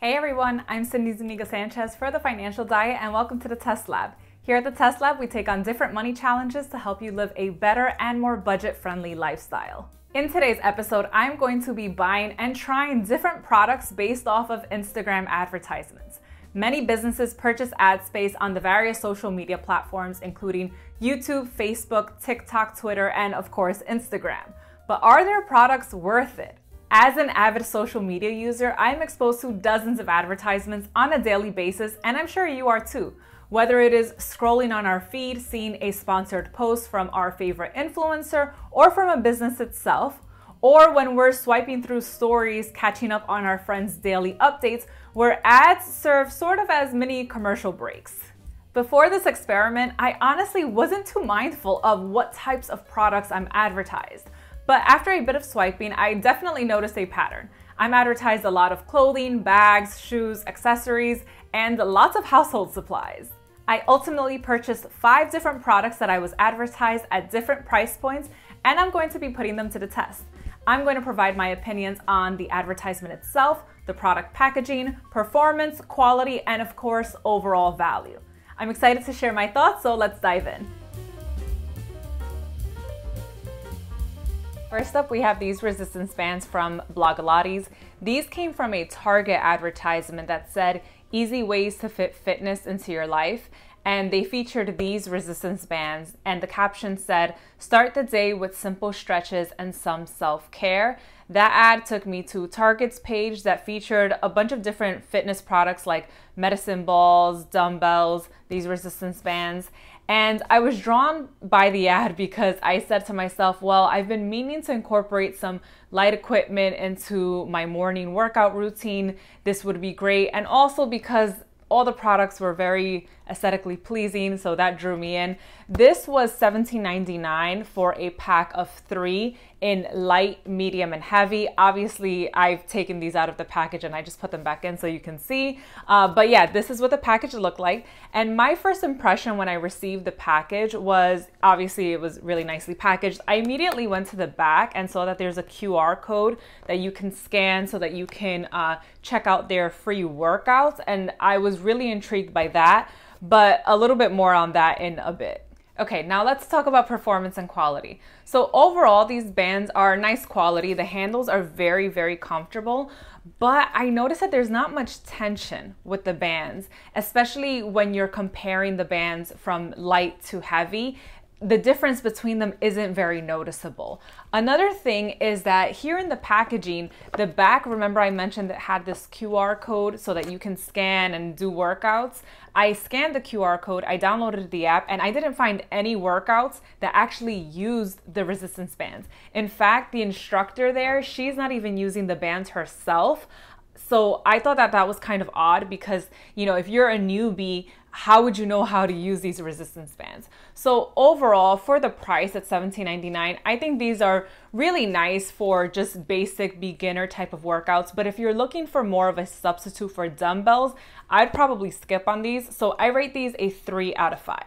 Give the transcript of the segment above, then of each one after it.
Hey everyone, I'm Cindy Zuniga Sanchez for The Financial Diet and welcome to the Test Lab. Here at the Test Lab, we take on different money challenges to help you live a better and more budget-friendly lifestyle. In today's episode, I'm going to be buying and trying different products based off of Instagram advertisements. Many businesses purchase ad space on the various social media platforms, including YouTube, Facebook, TikTok, Twitter, and of course, Instagram. But are their products worth it? As an avid social media user, I'm exposed to dozens of advertisements on a daily basis, and I'm sure you are too. Whether it is scrolling on our feed, seeing a sponsored post from our favorite influencer, or from a business itself, or when we're swiping through stories, catching up on our friends' daily updates, where ads serve sort of as mini commercial breaks. Before this experiment, I honestly wasn't too mindful of what types of products I'm advertised. But after a bit of swiping, I definitely noticed a pattern. I'm advertised a lot of clothing, bags, shoes, accessories, and lots of household supplies. I ultimately purchased 5 different products that I was advertised at different price points, and I'm going to be putting them to the test. I'm going to provide my opinions on the advertisement itself, the product packaging, performance, quality, and of course, overall value. I'm excited to share my thoughts, so let's dive in. First up, we have these resistance bands from Blogilates. These came from a Target advertisement that said, easy ways to fit fitness into your life. And they featured these resistance bands and the caption said, start the day with simple stretches and some self-care. That ad took me to Target's page that featured a bunch of different fitness products like medicine balls, dumbbells, these resistance bands. And I was drawn by the ad because I said to myself, well, I've been meaning to incorporate some light equipment into my morning workout routine. This would be great. And also because all the products were very aesthetically pleasing, so that drew me in. This was $17.99 for a pack of 3 in light, medium, and heavy. Obviously, I've taken these out of the package and I just put them back in so you can see. But yeah, this is what the package looked like. And my first impression when I received the package was, obviously it was really nicely packaged. I immediately went to the back and saw that there's a QR code that you can scan so that you can check out their free workouts. And I was really intrigued by that, but a little bit more on that in a bit. Okay, now let's talk about performance and quality. So overall, these bands are nice quality. The handles are very, very comfortable, but I noticed that there's not much tension with the bands, especially when you're comparing the bands from light to heavy. The difference between them isn't very noticeable. Another thing is that here in the packaging, the back, remember I mentioned that had this QR code so that you can scan and do workouts. I scanned the QR code, I downloaded the app, and I didn't find any workouts that actually used the resistance bands. In fact, the instructor there, she's not even using the bands herself. So I thought that that was kind of odd because, you know, if you're a newbie, how would you know how to use these resistance bands? So overall, for the price at $17.99, I think these are really nice for just basic beginner type of workouts. But if you're looking for more of a substitute for dumbbells, I'd probably skip on these. So I rate these a 3 out of 5.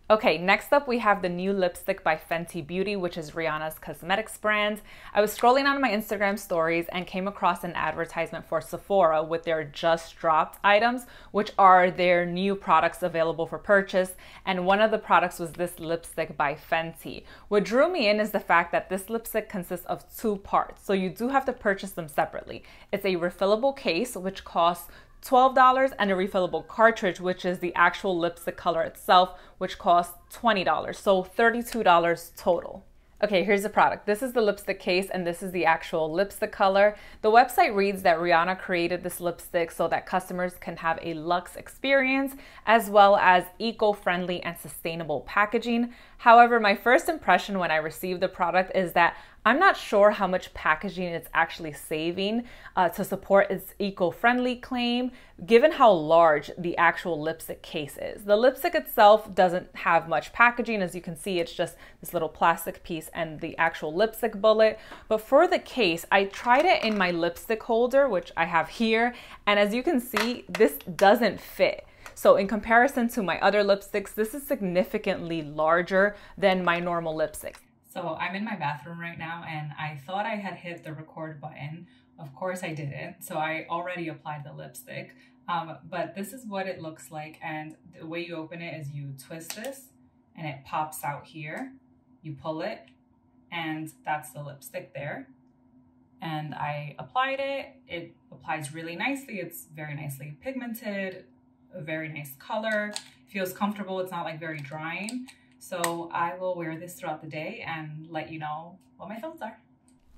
Okay, next up we have the new lipstick by Fenty Beauty, which is Rihanna's cosmetics brand. I was scrolling on my Instagram stories and came across an advertisement for Sephora with their just dropped items, which are their new products available for purchase. And one of the products was this lipstick by Fenty. What drew me in is the fact that this lipstick consists of 2 parts, so you do have to purchase them separately. It's a refillable case, which costs $12, and a refillable cartridge, which is the actual lipstick color itself, which costs $20. So $32 total. Okay, here's the product. This is the lipstick case and this is the actual lipstick color. The website reads that Rihanna created this lipstick so that customers can have a luxe experience as well as eco-friendly and sustainable packaging. However, my first impression when I received the product is that I'm not sure how much packaging it's actually saving to support its eco-friendly claim, given how large the actual lipstick case is. The lipstick itself doesn't have much packaging. As you can see, it's just this little plastic piece and the actual lipstick bullet. But for the case, I tried it in my lipstick holder, which I have here. And as you can see, this doesn't fit. So in comparison to my other lipsticks, this is significantly larger than my normal lipsticks. So I'm in my bathroom right now and I thought I had hit the record button Of course I didn't. So I already applied the lipstick. But this is what it looks like. And the way you open it is you twist this and it pops out here. You pull it and that's the lipstick there. And I applied it. It applies really nicely. It's very nicely pigmented, a very nice color. Feels comfortable. It's not like very drying. So I will wear this throughout the day and let you know what my thoughts are.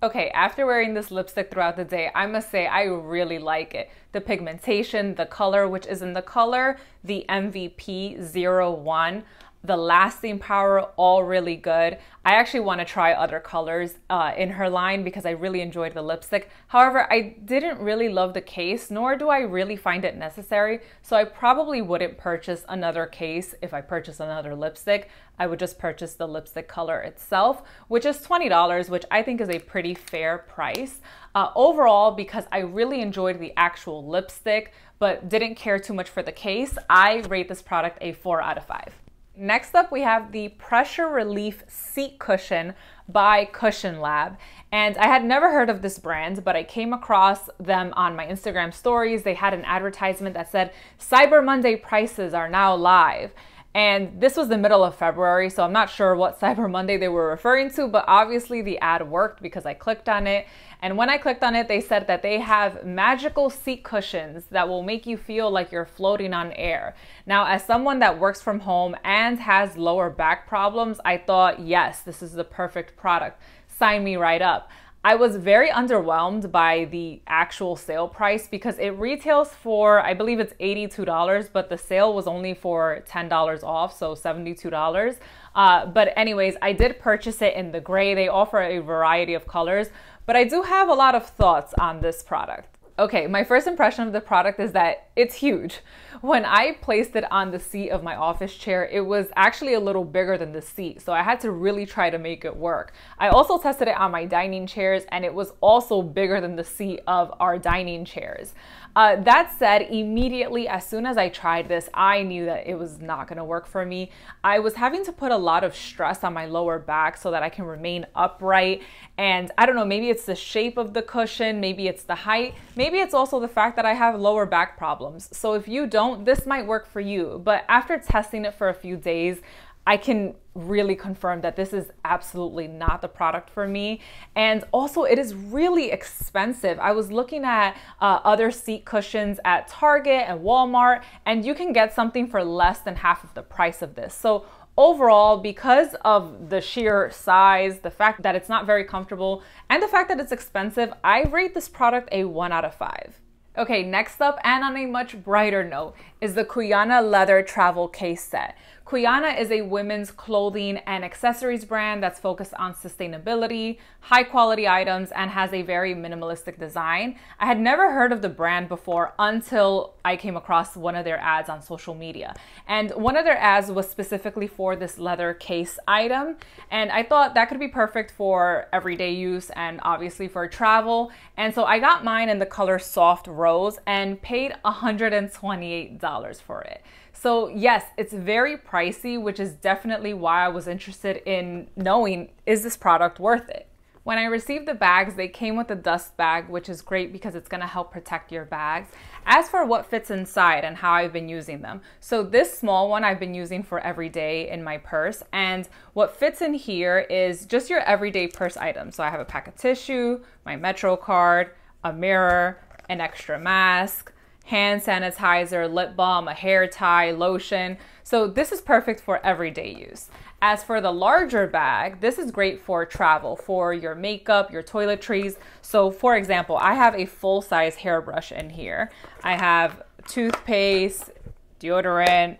Okay, after wearing this lipstick throughout the day, I must say I really like it. The pigmentation, the color, which is in the color, the MVP01, the lasting power, all really good. I actually want to try other colors in her line because I really enjoyed the lipstick. However, I didn't really love the case, nor do I really find it necessary. So I probably wouldn't purchase another case. If I purchase another lipstick, I would just purchase the lipstick color itself, which is $20, which I think is a pretty fair price. Overall, because I really enjoyed the actual lipstick, but didn't care too much for the case, I rate this product a 4 out of 5. Next up, we have the Pressure Relief Seat Cushion by Cushion Lab. And I had never heard of this brand, but I came across them on my Instagram stories. They had an advertisement that said, Cyber Monday prices are now live. And this was the middle of February, so I'm not sure what Cyber Monday they were referring to, but obviously the ad worked because I clicked on it. And when I clicked on it, they said that they have magical seat cushions that will make you feel like you're floating on air. Now, as someone that works from home and has lower back problems, I thought, yes, this is the perfect product. Sign me right up. I was very underwhelmed by the actual sale price because it retails for, I believe it's $82, but the sale was only for $10 off, so $72. But anyways, I did purchase it in the gray. They offer a variety of colors, but I do have a lot of thoughts on this product. Okay, my first impression of the product is that it's huge. When I placed it on the seat of my office chair, it was actually a little bigger than the seat, so I had to really try to make it work. I also tested it on my dining chairs, and it was also bigger than the seat of our dining chairs. That said, immediately as soon as I tried this, I knew that it was not going to work for me. I was having to put a lot of stress on my lower back so that I can remain upright. And I don't know, maybe it's the shape of the cushion, maybe it's the height, maybe it's also the fact that I have lower back problems. So if you don't, this might work for you. But after testing it for a few days, I can really confirm that this is absolutely not the product for me. And also it is really expensive. I was looking at other seat cushions at Target and Walmart, and you can get something for less than half of the price of this. So overall, because of the sheer size, the fact that it's not very comfortable, and the fact that it's expensive, I rate this product a 1 out of 5. Okay, next up, and on a much brighter note, is the Kuyana leather travel case set. Kuyana is a women's clothing and accessories brand that's focused on sustainability, high quality items, and has a very minimalistic design. I had never heard of the brand before until I came across one of their ads on social media. And one of their ads was specifically for this leather case item. And I thought that could be perfect for everyday use and obviously for travel. And so I got mine in the color soft rose and paid $128 for it. So yes, it's very pricey, which is definitely why I was interested in knowing, is this product worth it? When I received the bags, they came with a dust bag, which is great because it's going to help protect your bags. As for what fits inside and how I've been using them, so this small one I've been using for every day in my purse, and what fits in here is just your everyday purse items. So I have a pack of tissue, my Metro card, a mirror, an extra mask, hand sanitizer, lip balm, a hair tie, lotion. So this is perfect for everyday use. As for the larger bag, this is great for travel, for your makeup, your toiletries. So for example, I have a full-size hairbrush in here. I have toothpaste, deodorant,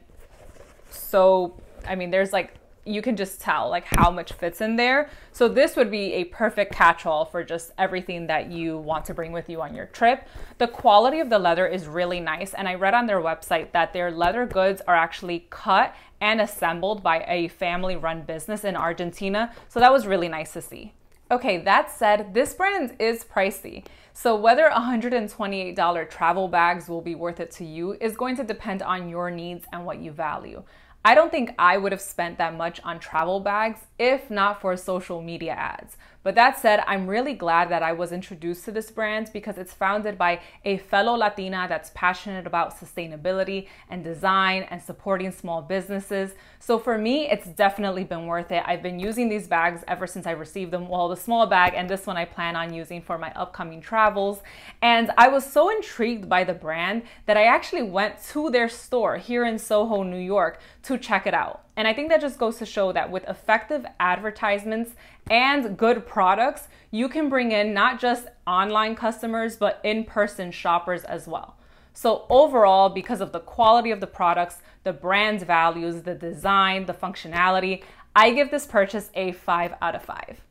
soap. I mean, there's like, you can just tell like how much fits in there. So this would be a perfect catch-all for just everything that you want to bring with you on your trip. The quality of the leather is really nice, and I read on their website that their leather goods are actually cut and assembled by a family-run business in Argentina. So that was really nice to see. Okay, that said, this brand is pricey. So whether $128 travel bags will be worth it to you is going to depend on your needs and what you value. I don't think I would have spent that much on travel bags if not for social media ads. But that said, I'm really glad that I was introduced to this brand because it's founded by a fellow Latina that's passionate about sustainability and design and supporting small businesses. So for me, it's definitely been worth it. I've been using these bags ever since I received them. Well, the small bag and this one I plan on using for my upcoming travels. And I was so intrigued by the brand that I actually went to their store here in Soho, New York to check it out. And I think that just goes to show that with effective advertisements and good products, you can bring in not just online customers, but in-person shoppers as well. So overall, because of the quality of the products, the brand's values, the design, the functionality, I give this purchase a 5 out of 5.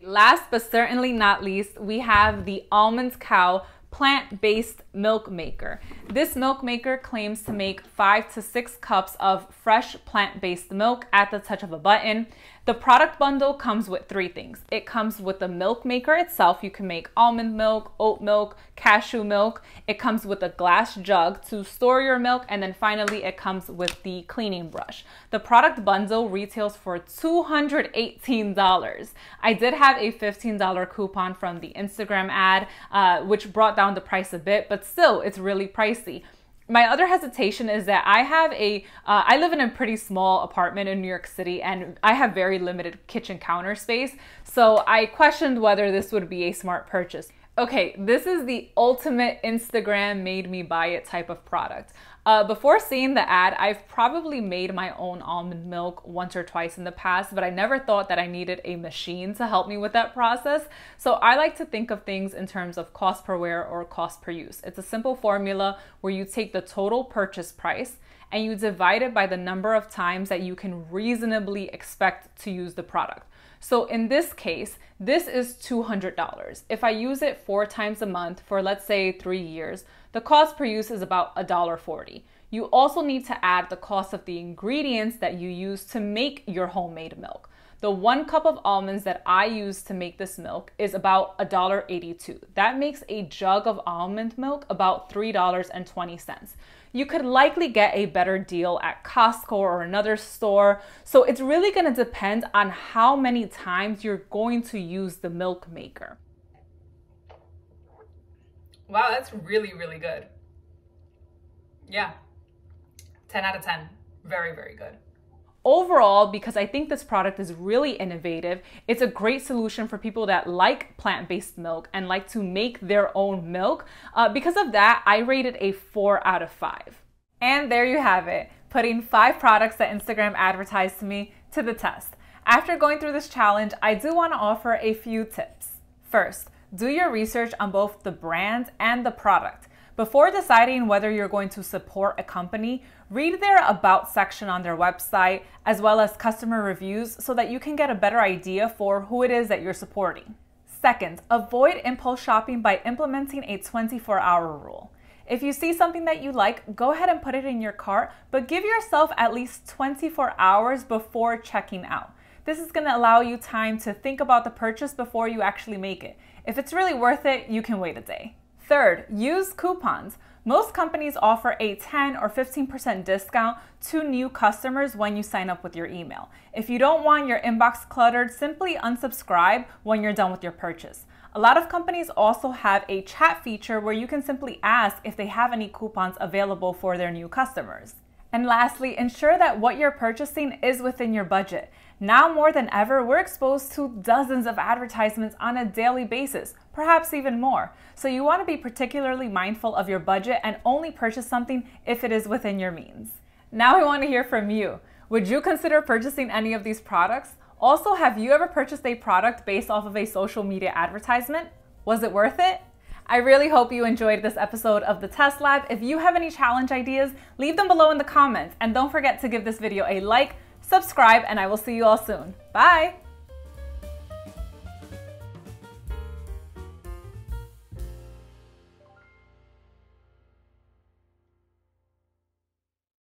Last but certainly not least, we have the Almonds Cow plant-based milk maker. This milk maker claims to make 5 to 6 cups of fresh plant-based milk at the touch of a button. The product bundle comes with 3 things. It comes with the milk maker itself. You can make almond milk, oat milk, cashew milk. It comes with a glass jug to store your milk. And then finally, it comes with the cleaning brush. The product bundle retails for $218. I did have a $15 coupon from the Instagram ad, which brought down the price a bit, but still, it's really pricey. My other hesitation is that I live in a pretty small apartment in New York City and I have very limited kitchen counter space. So I questioned whether this would be a smart purchase. Okay, this is the ultimate Instagram made me buy it type of product. Before seeing the ad, I've probably made my own almond milk once or twice in the past, but I never thought that I needed a machine to help me with that process. So I like to think of things in terms of cost per wear or cost per use. It's a simple formula where you take the total purchase price and you divide it by the number of times that you can reasonably expect to use the product. So in this case, this is $200. If I use it 4 times a month for, let's say, 3 years, the cost per use is about $1.40. You also need to add the cost of the ingredients that you use to make your homemade milk. The 1 cup of almonds that I use to make this milk is about $1.82. That makes a jug of almond milk about $3.20. You could likely get a better deal at Costco or another store. So it's really going to depend on how many times you're going to use the milk maker. Wow, that's really, really good. Yeah, 10 out of 10. Very, very good. Overall, because I think this product is really innovative, it's a great solution for people that like plant-based milk and like to make their own milk. Because of that, I rated a 4 out of 5. And there you have it, putting 5 products that Instagram advertised to me to the test. After going through this challenge, I do want to offer a few tips. First, do your research on both the brand and the product. Before deciding whether you're going to support a company, read their About section on their website, as well as customer reviews so that you can get a better idea for who it is that you're supporting. Second, avoid impulse shopping by implementing a 24-hour rule. If you see something that you like, go ahead and put it in your cart, but give yourself at least 24 hours before checking out. This is going to allow you time to think about the purchase before you actually make it. If it's really worth it, you can wait a day. Third, use coupons. Most companies offer a 10 or 15% discount to new customers when you sign up with your email. If you don't want your inbox cluttered, simply unsubscribe when you're done with your purchase. A lot of companies also have a chat feature where you can simply ask if they have any coupons available for their new customers. And lastly, ensure that what you're purchasing is within your budget. Now more than ever, we're exposed to dozens of advertisements on a daily basis, perhaps even more. So you want to be particularly mindful of your budget and only purchase something if it is within your means. Now I want to hear from you. Would you consider purchasing any of these products? Also, have you ever purchased a product based off of a social media advertisement? Was it worth it? I really hope you enjoyed this episode of the Test Lab. If you have any challenge ideas, leave them below in the comments. And don't forget to give this video a like, subscribe, and I will see you all soon. Bye!